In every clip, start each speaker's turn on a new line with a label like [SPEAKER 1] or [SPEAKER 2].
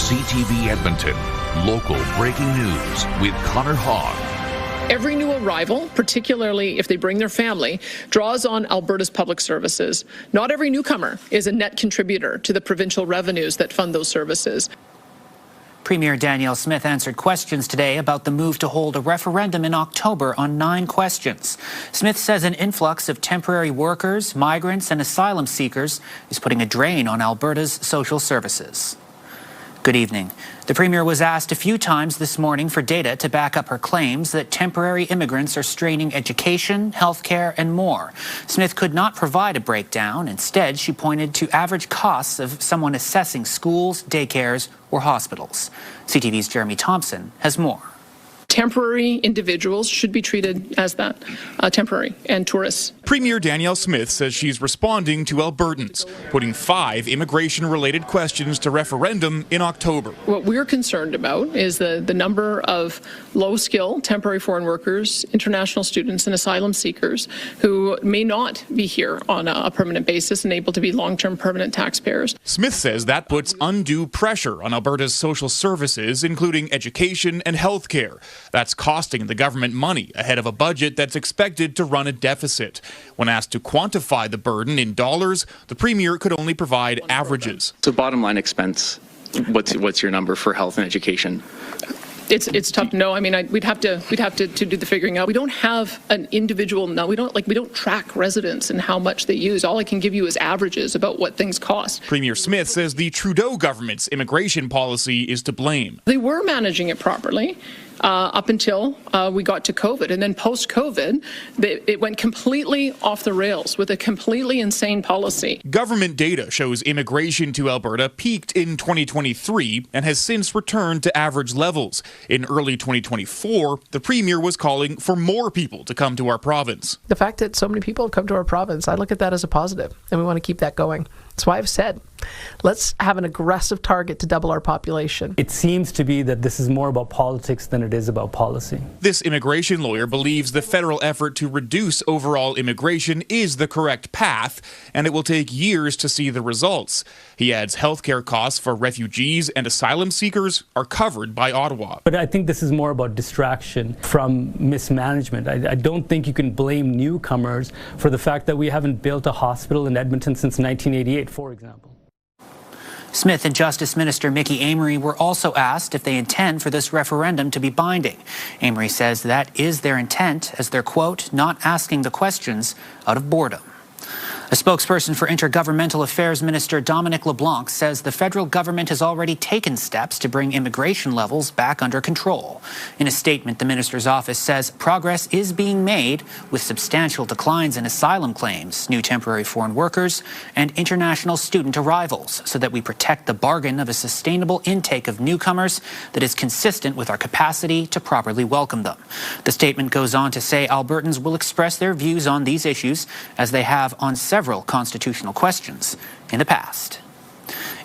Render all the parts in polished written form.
[SPEAKER 1] CTV Edmonton, local breaking news with Connor Hogg.
[SPEAKER 2] Every new arrival, particularly if they bring their family, draws on Alberta's public services. Not every newcomer is a net contributor to the provincial revenues that fund those services.
[SPEAKER 3] Premier Danielle Smith answered questions today about the move to hold a referendum in October on 9 questions. Smith says an influx of temporary workers, migrants and asylum seekers is putting a drain on Alberta's social services. Good evening. The Premier was asked a few times this morning for data to back up her claims that temporary immigrants are straining education, healthcare and more. Smith could not provide a breakdown. Instead, she pointed to average costs of someone assessing schools, daycares or hospitals. CTV's Jeremy Thompson has more.
[SPEAKER 2] Temporary individuals should be treated as that, temporary, and tourists.
[SPEAKER 4] Premier Danielle Smith says she's responding to Albertans, putting 5 immigration-related questions to referendum in October.
[SPEAKER 2] What we're concerned about is the number of low-skill temporary foreign workers, international students, and asylum seekers who may not be here on a permanent basis and able to be long-term permanent taxpayers.
[SPEAKER 4] Smith says that puts undue pressure on Alberta's social services, including education and health care. That's costing the government money ahead of a budget that's expected to run a deficit. When asked to quantify the burden in dollars, the Premier could only provide averages.
[SPEAKER 5] So bottom line expense, what's your number for health and education?
[SPEAKER 2] It's tough to know. I mean, we'd have to do the figuring out. We don't have an individual. No, we don't track residents and how much they use. All I can give you is averages about what things cost.
[SPEAKER 4] Premier Smith says the Trudeau government's immigration policy is to blame.
[SPEAKER 2] They were managing it properly up until we got to COVID, and then post-COVID, it went completely off the rails with a completely insane policy.
[SPEAKER 4] Government data shows immigration to Alberta peaked in 2023 and has since returned to average levels. In early 2024, the Premier was calling for more people to come to our province.
[SPEAKER 6] The fact that so many people have come to our province, I look at that as a positive, and we want to keep that going. That's why I've said, let's have an aggressive target to double our population.
[SPEAKER 7] It seems to be that this is more about politics than it is about policy.
[SPEAKER 4] This immigration lawyer believes the federal effort to reduce overall immigration is the correct path, and it will take years to see the results. He adds healthcare costs for refugees and asylum seekers are covered by Ottawa.
[SPEAKER 7] But I think this is more about distraction from mismanagement. I don't think you can blame newcomers for the fact that we haven't built a hospital in Edmonton since 1988, for example.
[SPEAKER 3] Smith and Justice Minister Mickey Amery were also asked if they intend for this referendum to be binding. Amery says that is their intent, as they're, quote, not asking the questions out of boredom. A spokesperson for Intergovernmental Affairs Minister Dominic LeBlanc says the federal government has already taken steps to bring immigration levels back under control. In a statement, the minister's office says progress is being made with substantial declines in asylum claims, new temporary foreign workers, and international student arrivals, so that we protect the bargain of a sustainable intake of newcomers that is consistent with our capacity to properly welcome them. The statement goes on to say Albertans will express their views on these issues as they have on several constitutional questions in the past.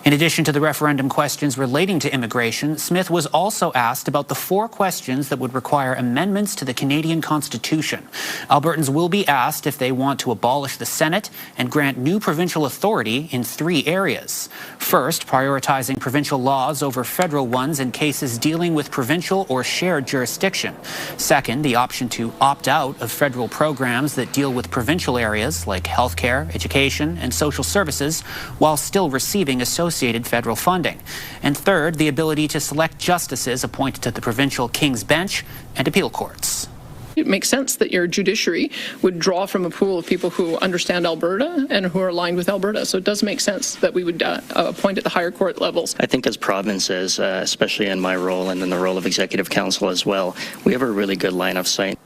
[SPEAKER 3] In addition to the referendum questions relating to immigration, Smith was also asked about the 4 questions that would require amendments to the Canadian Constitution. Albertans will be asked if they want to abolish the Senate and grant new provincial authority in 3 areas. First, prioritizing provincial laws over federal ones in cases dealing with provincial or shared jurisdiction. Second, the option to opt out of federal programs that deal with provincial areas like healthcare, education, and social services while still receiving associated federal funding. And third, the ability to select justices appointed to the provincial King's Bench and appeal courts.
[SPEAKER 2] It makes sense that your judiciary would draw from a pool of people who understand Alberta and who are aligned with Alberta. So it does make sense that we would appoint at the higher court levels.
[SPEAKER 8] I think as provinces, especially in my role and in the role of Executive Council as well, we have a really good line of sight.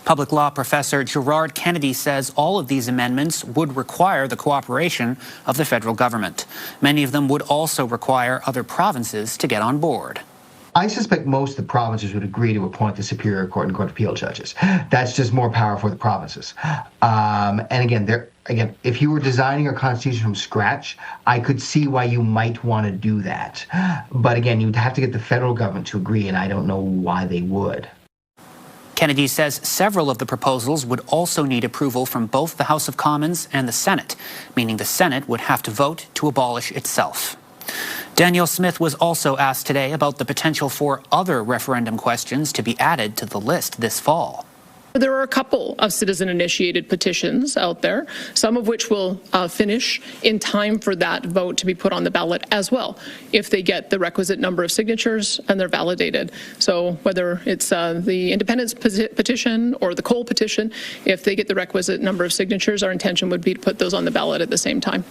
[SPEAKER 3] Public law professor Gerard Kennedy says all of these amendments would require the cooperation of the federal government. Many of them would also require other provinces to get on board.
[SPEAKER 9] I suspect most of the provinces would agree to appoint the Superior Court and Court of Appeal judges. That's just more power for the provinces. And again, if you were designing a constitution from scratch, I could see why you might want to do that. But again, you'd have to get the federal government to agree, and I don't know why they would.
[SPEAKER 3] Kennedy says several of the proposals would also need approval from both the House of Commons and the Senate, meaning the Senate would have to vote to abolish itself. Danielle Smith was also asked today about the potential for other referendum questions to be added to the list this fall.
[SPEAKER 2] There are a couple of citizen-initiated petitions out there, some of which will finish in time for that vote to be put on the ballot as well, if they get the requisite number of signatures and they're validated. So whether it's the independence petition or the Cole petition, if they get the requisite number of signatures, our intention would be to put those on the ballot at the same time.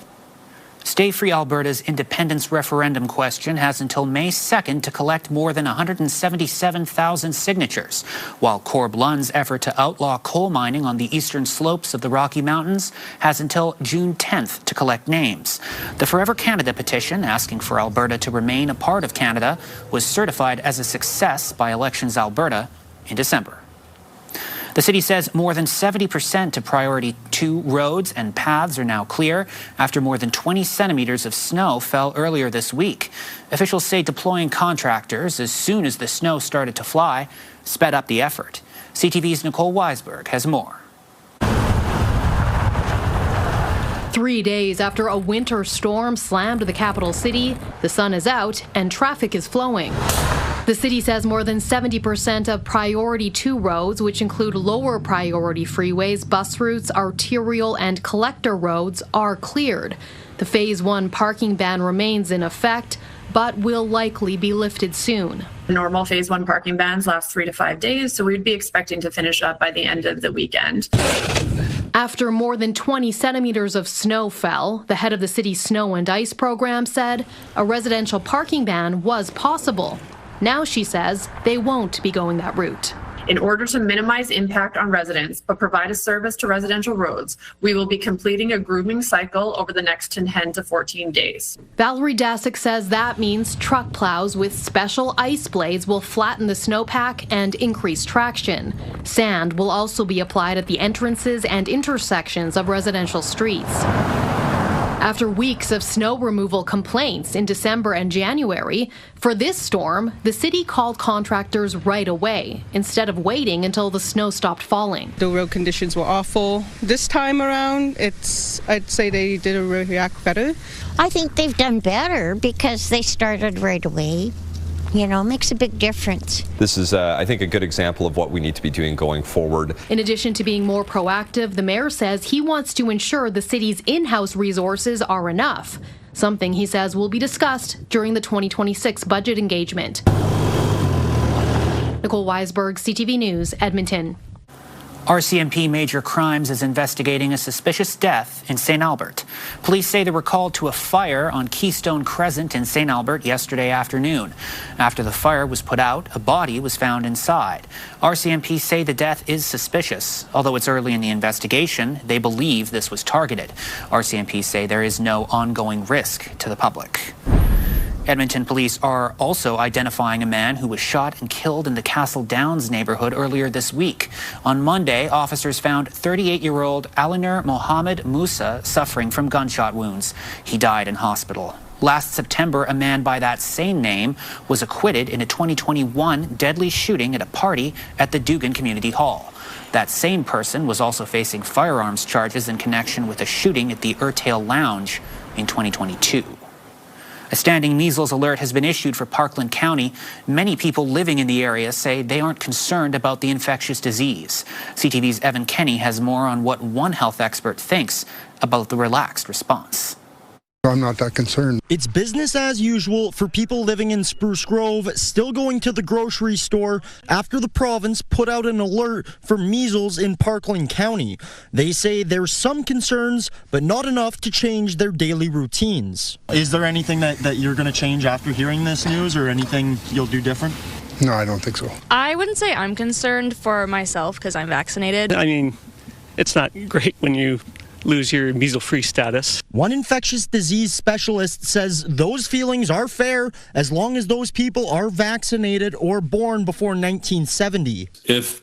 [SPEAKER 3] Stay Free Alberta's independence referendum question has until May 2nd to collect more than 177,000 signatures, while Corb Lund's effort to outlaw coal mining on the eastern slopes of the Rocky Mountains has until June 10th to collect names. The Forever Canada petition, asking for Alberta to remain a part of Canada, was certified as a success by Elections Alberta in December. The city says more than 70% of Priority 2 roads and paths are now clear after more than 20 centimeters of snow fell earlier this week. Officials say deploying contractors as soon as the snow started to fly sped up the effort. CTV's Nicole Weisberg has more.
[SPEAKER 10] 3 days after a winter storm slammed the capital city, the sun is out and traffic is flowing. The city says more than 70% of Priority 2 roads, which include lower priority freeways, bus routes, arterial and collector roads, are cleared. The Phase 1 parking ban remains in effect, but will likely be lifted soon.
[SPEAKER 11] Normal Phase 1 parking bans last 3 to 5 days, so we'd be expecting to finish up by the end of the weekend.
[SPEAKER 10] After more than 20 centimeters of snow fell, the head of the city's snow and ice program said a residential parking ban was possible. Now she says they won't be going that route.
[SPEAKER 11] In order to minimize impact on residents but provide a service to residential roads, we will be completing a grooming cycle over the next 10 to 14 days.
[SPEAKER 10] Valerie Dasick says that means truck plows with special ice blades will flatten the snowpack and increase traction. Sand will also be applied at the entrances and intersections of residential streets. After weeks of snow removal complaints in December and January, for this storm, the city called contractors right away instead of waiting until the snow stopped falling.
[SPEAKER 12] The road conditions were awful. This time around, I'd say they did react better.
[SPEAKER 13] I think they've done better because they started right away. You know, makes a big difference.
[SPEAKER 14] This is, I think, a good example of what we need to be doing going forward.
[SPEAKER 10] In addition to being more proactive, the mayor says he wants to ensure the city's in-house resources are enough, something he says will be discussed during the 2026 budget engagement. Nicole Weisberg, CTV News, Edmonton.
[SPEAKER 3] RCMP Major Crimes is investigating a suspicious death in St. Albert. Police say they were called to a fire on Keystone Crescent in St. Albert yesterday afternoon. After the fire was put out, a body was found inside. RCMP say the death is suspicious. Although it's early in the investigation, they believe this was targeted. RCMP say there is no ongoing risk to the public. Edmonton police are also identifying a man who was shot and killed in the Castle Downs neighborhood earlier this week. On Monday, officers found 38-year-old Alinur Mohammed Musa suffering from gunshot wounds. He died in hospital. Last September, a man by that same name was acquitted in a 2021 deadly shooting at a party at the Dugan Community Hall. That same person was also facing firearms charges in connection with a shooting at the Urtail Lounge in 2022. A standing measles alert has been issued for Parkland County. Many people living in the area say they aren't concerned about the infectious disease. CTV's Evan Kenny has more on what one health expert thinks about the relaxed response.
[SPEAKER 15] I'm not that concerned.
[SPEAKER 16] It's business as usual for people living in Spruce Grove, still going to the grocery store after the province put out an alert for measles in Parkland County. They say there's some concerns, but not enough to change their daily routines.
[SPEAKER 17] Is there anything that you're going to change after hearing this news, or anything you'll do different?
[SPEAKER 15] No, I don't think so.
[SPEAKER 18] I wouldn't say I'm concerned for myself because I'm vaccinated.
[SPEAKER 19] I mean, it's not great when you lose your measles-free status.
[SPEAKER 16] One infectious disease specialist says those feelings are fair as long as those people are vaccinated or born before 1970.
[SPEAKER 20] If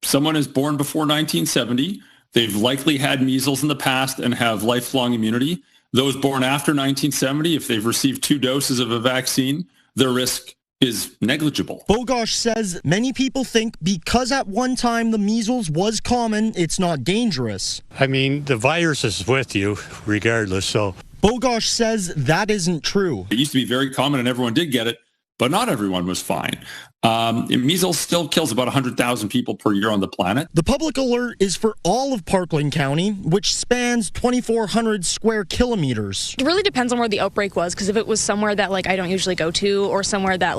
[SPEAKER 20] someone is born before 1970, they've likely had measles in the past and have lifelong immunity. Those born after 1970, if they've received 2 doses of a vaccine, their risk is negligible.
[SPEAKER 16] Bogosh says many people think because at one time the measles was common, it's not dangerous.
[SPEAKER 21] I mean, the virus is with you regardless, so
[SPEAKER 16] Bogosh says that isn't true.
[SPEAKER 20] It used to be very common and everyone did get it, but not everyone was fine. Measles still kills about 100,000 people per year on the planet.
[SPEAKER 16] The public alert is for all of Parkland County, which spans 2,400 square kilometers.
[SPEAKER 18] It really depends on where the outbreak was, because if it was somewhere that I don't usually go to, or somewhere that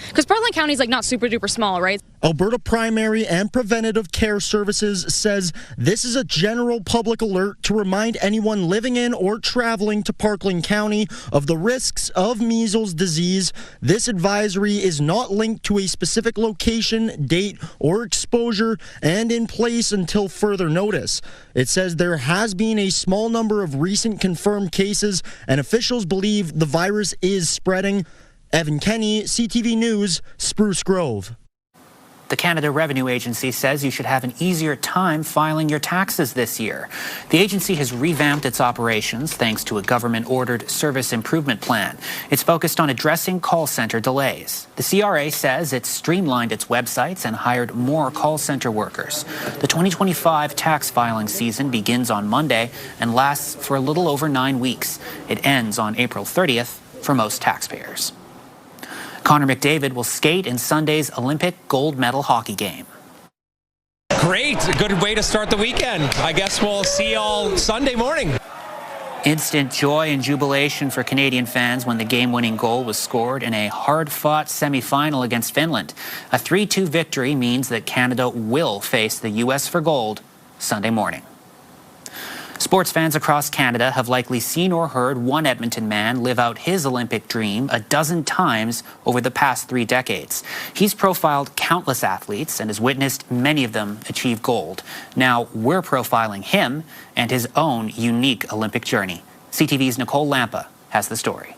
[SPEAKER 18] because Parkland County is not super duper small, right?
[SPEAKER 16] Alberta Primary and Preventative Care Services says this is a general public alert to remind anyone living in or traveling to Parkland County of the risks of measles disease. This advisory is not linked to a specific location, date, or exposure, and in place until further notice. It says there has been a small number of recent confirmed cases, and officials believe the virus is spreading. Evan Kenny, CTV News, Spruce Grove.
[SPEAKER 3] The Canada Revenue Agency says you should have an easier time filing your taxes this year. The agency has revamped its operations thanks to a government-ordered service improvement plan. It's focused on addressing call center delays. The CRA says it's streamlined its websites and hired more call center workers. The 2025 tax filing season begins on Monday and lasts for a little over 9 weeks. It ends on April 30th for most taxpayers. Connor McDavid will skate in Sunday's Olympic gold medal hockey game.
[SPEAKER 21] Great. A good way to start the weekend. I guess we'll see you all Sunday morning.
[SPEAKER 3] Instant joy and jubilation for Canadian fans when the game-winning goal was scored in a hard-fought semi-final against Finland. A 3-2 victory means that Canada will face the U.S. for gold Sunday morning. Sports fans across Canada have likely seen or heard one Edmonton man live out his Olympic dream a dozen times over the past 3 decades. He's profiled countless athletes and has witnessed many of them achieve gold. Now we're profiling him and his own unique Olympic journey. CTV's Nicole Lampa has the story.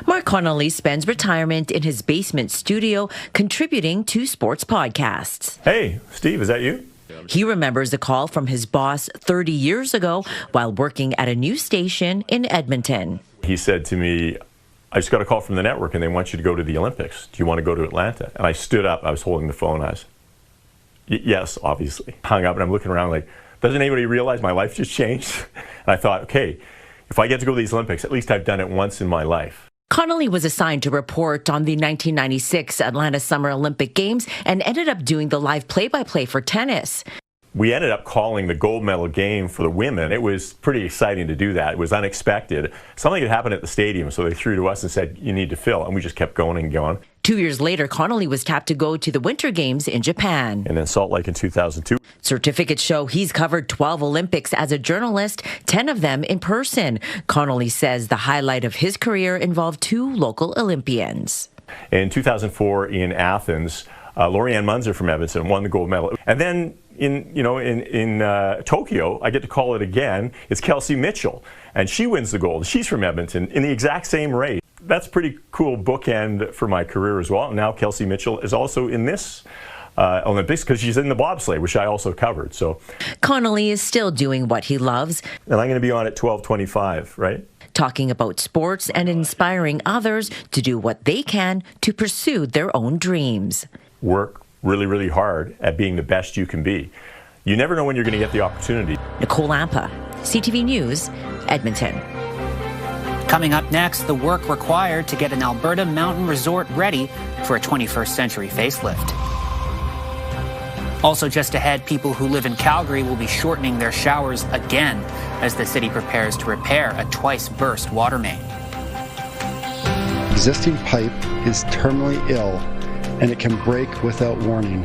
[SPEAKER 22] Mark Connolly spends retirement in his basement studio contributing to sports podcasts.
[SPEAKER 23] Hey, Steve, is that you?
[SPEAKER 22] He remembers a call from his boss 30 years ago while working at a news station in Edmonton.
[SPEAKER 23] He said to me, I just got a call from the network and they want you to go to the Olympics. Do you want to go to Atlanta? And I stood up. I was holding the phone. I was, yes, obviously. Hung up and I'm looking around like, doesn't anybody realize my life just changed? And I thought, okay, if I get to go to these Olympics, at least I've done it once in my life.
[SPEAKER 22] Connolly was assigned to report on the 1996 Atlanta Summer Olympic Games and ended up doing the live play-by-play for tennis.
[SPEAKER 23] We ended up calling the gold medal game for the women. It was pretty exciting to do that. It was unexpected. Something had happened at the stadium, so they threw to us and said, you need to fill. And we just kept going and going.
[SPEAKER 22] 2 years later, Connolly was tapped to go to the Winter Games in Japan.
[SPEAKER 23] And then Salt Lake in 2002.
[SPEAKER 22] Certificates show he's covered 12 Olympics as a journalist, 10 of them in person. Connolly says the highlight of his career involved 2 local Olympians.
[SPEAKER 23] In 2004 in Athens, Lorianne Munzer from Edmonton won the gold medal. And then in Tokyo, I get to call it again. It's Kelsey Mitchell, and she wins the gold. She's from Edmonton in the exact same race. That's a pretty cool bookend for my career as well. Now Kelsey Mitchell is also in this Olympics because she's in the bobsleigh, which I also covered. So
[SPEAKER 22] Connolly is still doing what he loves.
[SPEAKER 23] And I'm going to be on at 12:25, right?
[SPEAKER 22] Talking about sports and inspiring others to do what they can to pursue their own dreams.
[SPEAKER 23] Work really, really hard at being the best you can be. You never know when you're going to get the opportunity.
[SPEAKER 22] Nicole Lampa, CTV News, Edmonton.
[SPEAKER 3] Coming up next, the work required to get an Alberta mountain resort ready for a 21st century facelift. Also just ahead, people who live in Calgary will be shortening their showers again as the city prepares to repair a twice-burst water main.
[SPEAKER 24] Existing pipe is terminally ill, and it can break without warning.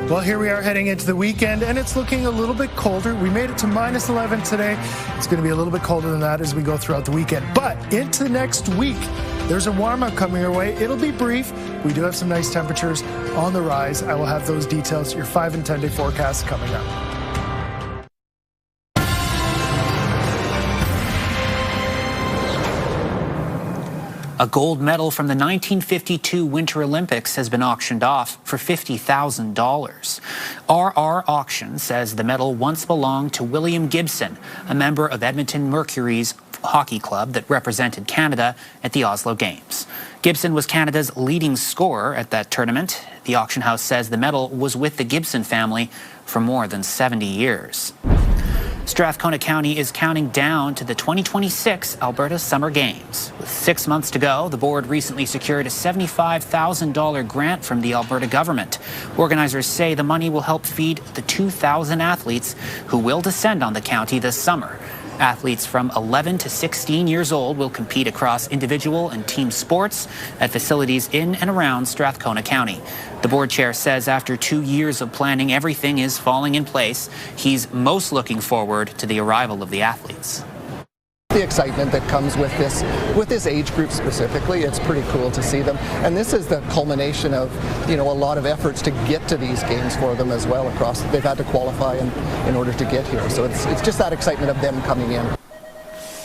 [SPEAKER 25] Well, here we are heading into the weekend, and it's looking a little bit colder. We made it to minus 11 today. It's going to be a little bit colder than that as we go throughout the weekend. But into next week, there's a warm-up coming our way. It'll be brief. We do have some nice temperatures on the rise. I will have those details, your 5- and 10-day forecast coming up.
[SPEAKER 3] A gold medal from the 1952 Winter Olympics has been auctioned off for $50,000. RR Auction says the medal once belonged to William Gibson, a member of Edmonton Mercury's hockey club that represented Canada at the Oslo Games. Gibson was Canada's leading scorer at that tournament. The auction house says the medal was with the Gibson family for more than 70 years. Strathcona County is counting down to the 2026 Alberta Summer Games. With 6 months to go, the board recently secured a $75,000 grant from the Alberta government. Organizers say the money will help feed the 2,000 athletes who will descend on the county this summer. Athletes from 11 to 16 years old will compete across individual and team sports at facilities in and around Strathcona County. The board chair says after 2 years of planning, everything is falling in place. He's most looking forward to the arrival of the athletes.
[SPEAKER 1] The excitement that comes with this age group specifically, it's pretty cool to see them. And this is the culmination of, a lot of efforts to get to these games for them as well across. They've had to qualify in order to get here. So it's just that excitement of them coming in.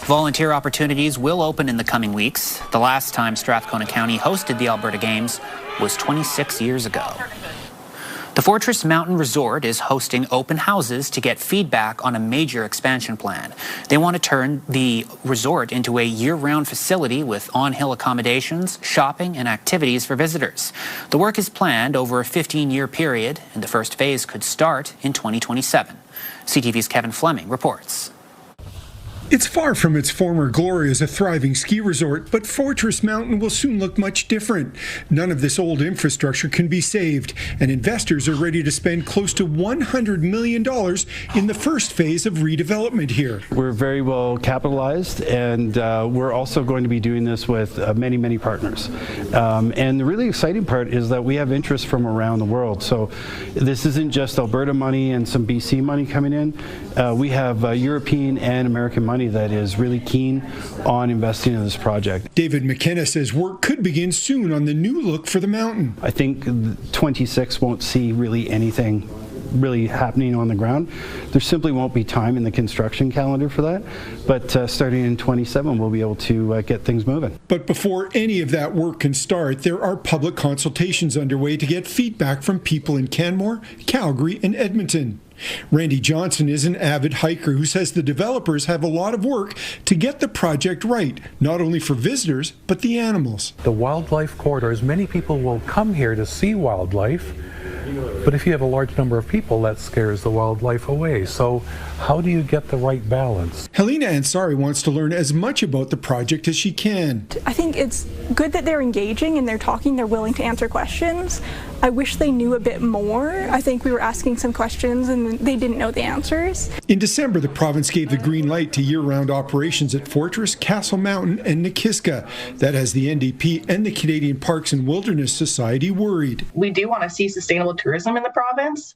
[SPEAKER 3] Volunteer opportunities will open in the coming weeks. The last time Strathcona County hosted the Alberta Games was 26 years ago. The Fortress Mountain Resort is hosting open houses to get feedback on a major expansion plan. They want to turn the resort into a year-round facility with on-hill accommodations, shopping, and activities for visitors. The work is planned over a 15-year period, and the first phase could start in 2027. CTV's Kevin Fleming reports.
[SPEAKER 4] It's far from its former glory as a thriving ski resort, but Fortress Mountain will soon look much different. None of this old infrastructure can be saved, and investors are ready to spend close to $100 million in the first phase of redevelopment here.
[SPEAKER 24] We're very well capitalized, and we're also going to be doing this with many, many partners. And the really exciting part is that we have interest from around the world. So this isn't just Alberta money and some BC money coming in. We have European and American money that is really keen on investing in this project.
[SPEAKER 4] David McKenna says work could begin soon on the new look for the mountain.
[SPEAKER 24] I think 26 won't see really anything really happening on the ground. There simply won't be time in the construction calendar for that, but starting in 27 we'll be able to get things moving.
[SPEAKER 4] But before any of that work can start, there are public consultations underway to get feedback from people in Canmore, Calgary, and Edmonton. Randy Johnson is an avid hiker who says the developers have a lot of work to get the project right, not only for visitors, but the animals.
[SPEAKER 5] The wildlife corridors, many people will come here to see wildlife, but if you have a large number of people, that scares the wildlife away. So how do you get the right balance?
[SPEAKER 4] Helena Ansari wants to learn as much about the project as she can.
[SPEAKER 6] I think it's good that they're engaging and they're talking, they're willing to answer questions. I wish they knew a bit more. I think we were asking some questions and they didn't know the answers.
[SPEAKER 4] In December, the province gave the green light to year-round operations at Fortress, Castle Mountain, and Nikiska. That has the NDP and the Canadian Parks and Wilderness Society worried.
[SPEAKER 7] We do want to see sustainable tourism in the province.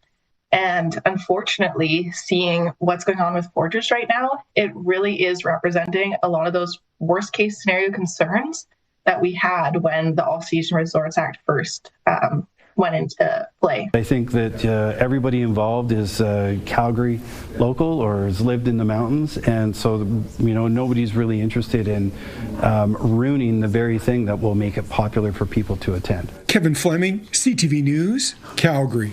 [SPEAKER 7] And unfortunately, seeing what's going on with Fortress right now, it really is representing a lot of those worst case scenario concerns that we had when the All-Season Resorts Act first went into play.
[SPEAKER 24] I think that everybody involved is Calgary local or has lived in the mountains, and so nobody's really interested in ruining the very thing that will make it popular for people to attend.
[SPEAKER 4] Kevin Fleming, CTV News, Calgary.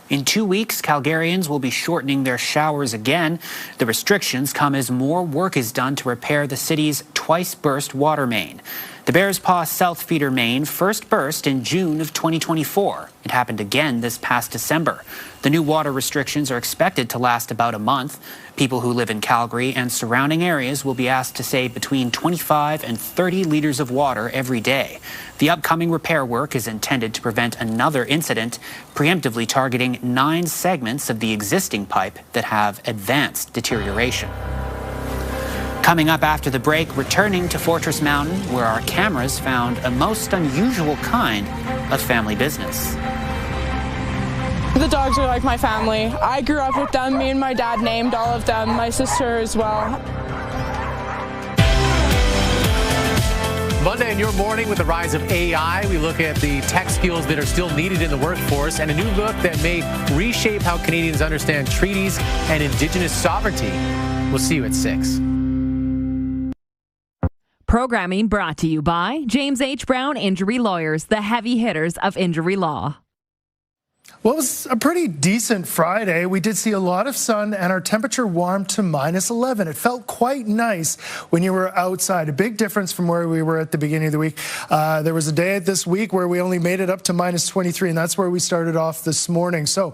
[SPEAKER 3] In 2 weeks, Calgarians will be shortening their showers again. The restrictions come as more work is done to repair the city's twice-burst water main. The Bears Paw South Feeder main first burst in June of 2024. It happened again this past December. The new water restrictions are expected to last about a month. People who live in Calgary and surrounding areas will be asked to save between 25 and 30 liters of water every day. The upcoming repair work is intended to prevent another incident, preemptively targeting 9 segments of the existing pipe that have advanced deterioration. Coming up after the break, returning to Fortress Mountain, where our cameras found a most unusual kind of family business.
[SPEAKER 26] The dogs are like my family. I grew up with them. Me and my dad named all of them. My sister as well.
[SPEAKER 27] Monday in your morning with the rise of AI, we look at the tech skills that are still needed in the workforce and a new look that may reshape how Canadians understand treaties and Indigenous sovereignty. We'll see you at 6.
[SPEAKER 28] Programming brought to you by James H. Brown Injury Lawyers, the heavy hitters of injury law.
[SPEAKER 25] Well, it was a pretty decent Friday. We did see a lot of sun and our temperature warmed to -11. It felt quite nice when you were outside. A big difference from where we were at the beginning of the week. There was a day this week where we only made it up to -23, and that's where we started off this morning. So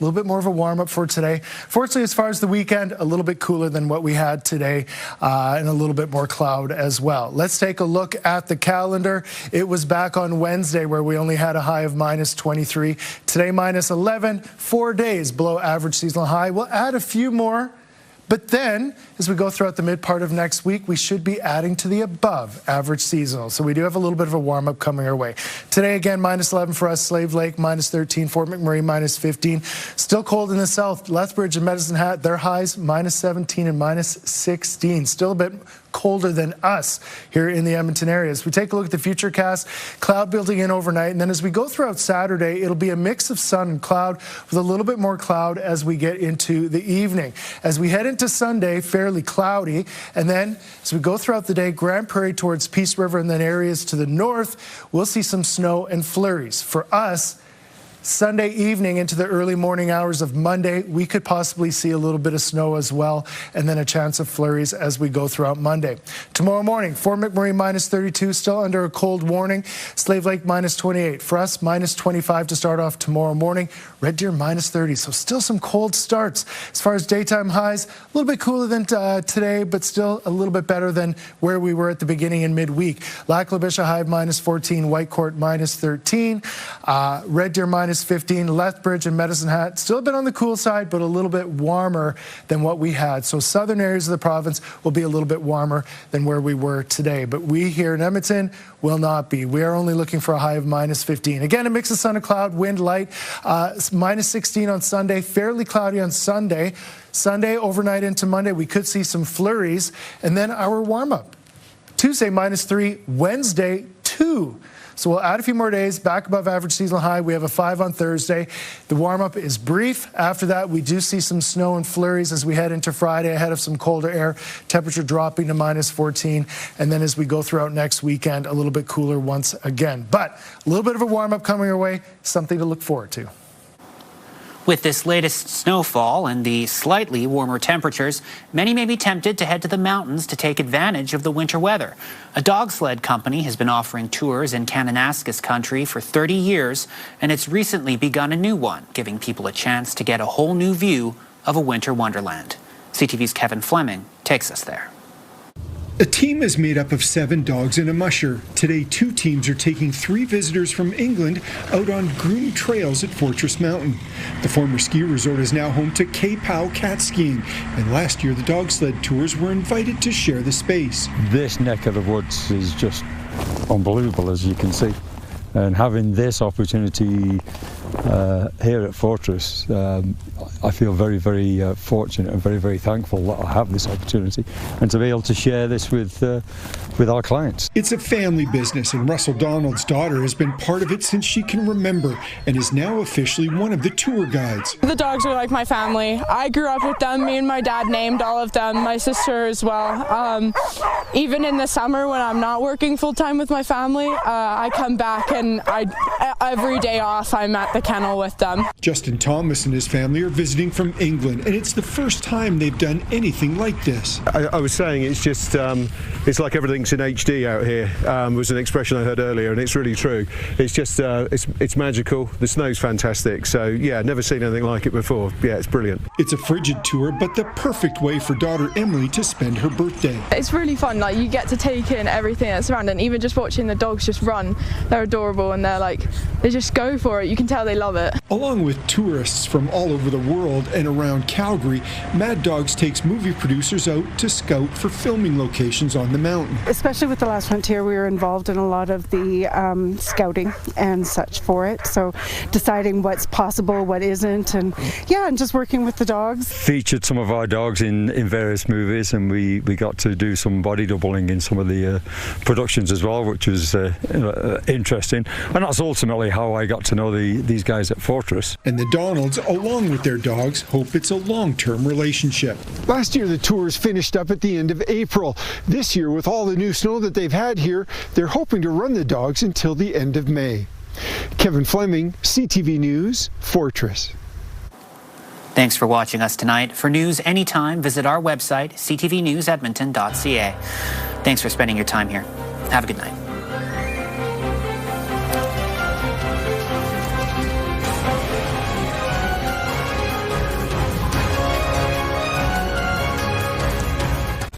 [SPEAKER 25] little bit more of a warm-up for today. Fortunately, as far as the weekend, a little bit cooler than what we had today, and a little bit more cloud as well. Let's take a look at the calendar. It was back on Wednesday where we only had a high of minus 23. Today, minus 11. 4 days below average seasonal high. We'll add a few more. But then, as we go throughout the mid part of next week, we should be adding to the above average seasonal. So we do have a little bit of a warm-up coming our way. Today, again, minus 11 for us. Slave Lake, minus 13. Fort McMurray, minus 15. Still cold in the south. Lethbridge and Medicine Hat, their highs, minus 17 and minus 16. Still a bit colder than us here in the Edmonton area. As we take a look at the futurecast, cloud building in overnight, and then as we go throughout Saturday, it'll be a mix of sun and cloud with a little bit more cloud as we get into the evening. As we head into Sunday, fairly cloudy, and then as we go throughout the day, Grand Prairie towards Peace River and then areas to the north, we'll see some snow and flurries. For us, Sunday evening into the early morning hours of Monday, we could possibly see a little bit of snow as well, and then a chance of flurries as we go throughout Monday. Tomorrow morning, Fort McMurray minus 32, still under a cold warning. Slave Lake minus 28. For us, minus 25 to start off tomorrow morning. Red Deer minus 30, so still some cold starts. As far as daytime highs, a little bit cooler than today, but still a little bit better than where we were at the beginning in midweek. Lac La Biche high minus 14, Whitecourt minus 13, Red Deer minus 15, Lethbridge and Medicine Hat still a bit on the cool side, but a little bit warmer than what we had. So southern areas of the province will be a little bit warmer than where we were today. But we here in Edmonton will not be. We are only looking for a high of minus 15. Again, a mix of sun and cloud, wind light, minus 16 on Sunday, fairly cloudy on Sunday. Sunday overnight into Monday, we could see some flurries, and then our warm-up. Tuesday, minus 3, Wednesday, 2. So we'll add a few more days, back above average seasonal high. We have a 5 on Thursday. The warm-up is brief. After that, we do see some snow and flurries as we head into Friday ahead of some colder air, temperature dropping to minus 14. And then as we go throughout next weekend, a little bit cooler once again. But a little bit of a warm-up coming our way, something to look forward to.
[SPEAKER 3] With this latest snowfall and the slightly warmer temperatures, many may be tempted to head to the mountains to take advantage of the winter weather. A dog sled company has been offering tours in Kananaskis country for 30 years, and it's recently begun a new one, giving people a chance to get a whole new view of a winter wonderland. CTV's Kevin Fleming takes us there.
[SPEAKER 4] A team is made up of 7 dogs and a musher. Today, 2 teams are taking 3 visitors from England out on groomed trails at Fortress Mountain. The former ski resort is now home to K-Pow cat skiing, and last year the dog sled tours were invited to share the space.
[SPEAKER 2] This neck of the woods is just unbelievable, as you can see. And having this opportunity here at Fortress, I feel very, very fortunate and very, very thankful that I have this opportunity and to be able to share this with our clients.
[SPEAKER 4] It's a family business, and Russell Donald's daughter has been part of it since she can remember and is now officially one of the tour guides.
[SPEAKER 26] The dogs are like my family. I grew up with them. Me and my dad named all of them, my sister as well. Even in the summer when I'm not working full-time with my family, I come back and every day off I'm at the kennel with them.
[SPEAKER 4] Justin Thomas and his family are visiting from England, and it's the first time they've done anything like this.
[SPEAKER 8] I was saying it's just, it's like everything's in HD out here, was an expression I heard earlier, and it's really true. It's just, it's magical. The snow's fantastic. So yeah, never seen anything like it before. Yeah, it's brilliant.
[SPEAKER 4] It's a frigid tour, but the perfect way for daughter Emily to spend her birthday.
[SPEAKER 26] It's really fun. Like, you get to take in everything that's around, and even just watching the dogs just run, they're adorable, and they're like, they just go for it. You can tell they love it.
[SPEAKER 4] Along with tourists from all over the world and around Calgary, Mad Dogs takes movie producers out to scout for filming locations on the mountain.
[SPEAKER 9] Especially with The Last Frontier, we were involved in a lot of the scouting and such for it. So deciding what's possible, what isn't, and yeah, and just working with the dogs.
[SPEAKER 2] Featured some of our dogs in various movies, and we got to do some body doubling in some of the productions as well, which was interesting. And that's ultimately how I got to know these guys at Fortress.
[SPEAKER 4] And the Donalds, along with their dogs, hope it's a long-term relationship.
[SPEAKER 10] Last year the tours finished up at the end of April. This year, with all the new snow that they've had here, they're hoping to run the dogs until the end of May. Kevin Fleming, CTV News, Fortress.
[SPEAKER 3] Thanks for watching us tonight. For news anytime, visit our website, ctvnewsedmonton.ca. Thanks for spending your time here. Have a good night.